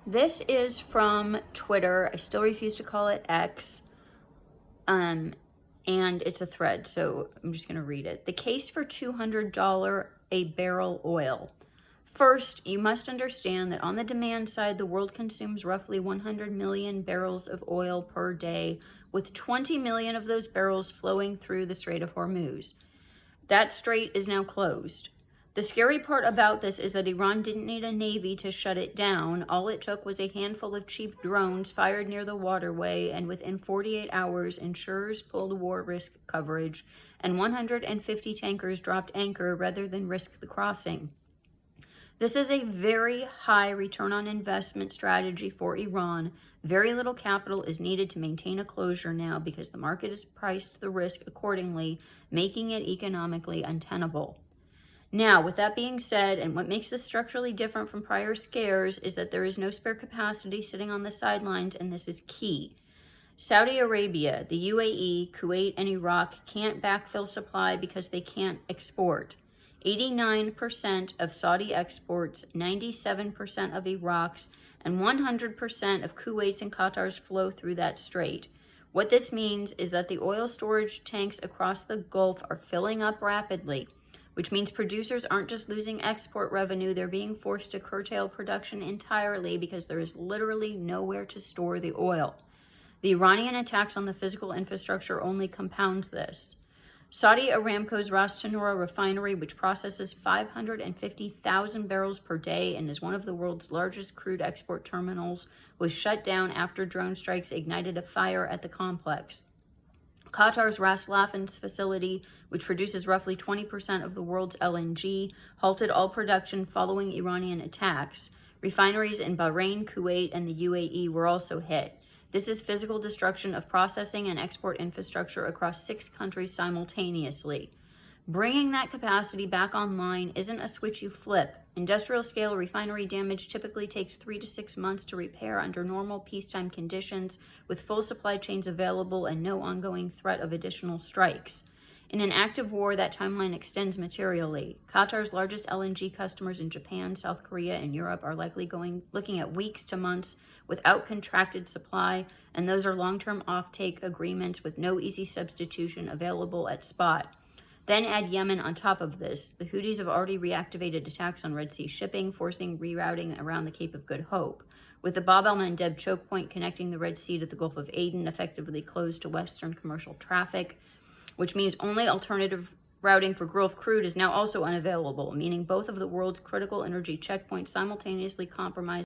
This is from Twitter. I still refuse to call it X. And it's a thread, so I'm just going to read it. The case for $200 a barrel oil. First, you must understand that on the demand side, the world consumes roughly 100 million barrels of oil per day, with 20 million of those barrels flowing through the Strait of Hormuz. That strait is now closed. The scary part about this is that Iran didn't need a navy to shut it down. All it took was a handful of cheap drones fired near the waterway, and within 48 hours, insurers pulled war risk coverage, and 150 tankers dropped anchor rather than risk the crossing. This is a very high return on investment strategy for Iran. Very little capital is needed to maintain a closure now because the market has priced the risk accordingly, making it economically untenable. Now, with that being said, and what makes this structurally different from prior scares is that there is no spare capacity sitting on the sidelines, and this is key. Saudi Arabia, the UAE, Kuwait, and Iraq can't backfill supply because they can't export. 89% of Saudi exports, 97% of Iraq's, and 100% of Kuwait's and Qatar's flow through that strait. What this means is that the oil storage tanks across the Gulf are filling up rapidly, which means producers aren't just losing export revenue, they're being forced to curtail production entirely because there is literally nowhere to store the oil. The Iranian attacks on the physical infrastructure only compounds this. Saudi Aramco's Ras Tanura refinery, which processes 550,000 barrels per day and is one of the world's largest crude export terminals, was shut down after drone strikes ignited a fire at the complex. Qatar's Ras Laffan facility, which produces roughly 20% of the world's LNG, halted all production following Iranian attacks. Refineries in Bahrain, Kuwait, and the UAE were also hit. This is physical destruction of processing and export infrastructure across 6 countries simultaneously. Bringing that capacity back online isn't a switch you flip. Industrial-scale refinery damage typically takes 3 to 6 months to repair under normal peacetime conditions, with full supply chains available and no ongoing threat of additional strikes. In an active war, that timeline extends materially. Qatar's largest LNG customers in Japan, South Korea, and Europe are likely looking at weeks to months without contracted supply, and those are long-term offtake agreements with no easy substitution available at spot. Then add Yemen on top of this. The Houthis have already reactivated attacks on Red Sea shipping, forcing rerouting around the Cape of Good Hope. With the Bab el-Mandeb choke point connecting the Red Sea to the Gulf of Aden effectively closed to Western commercial traffic, which means only alternative routing for Gulf crude is now also unavailable, meaning both of the world's critical energy checkpoints simultaneously compromised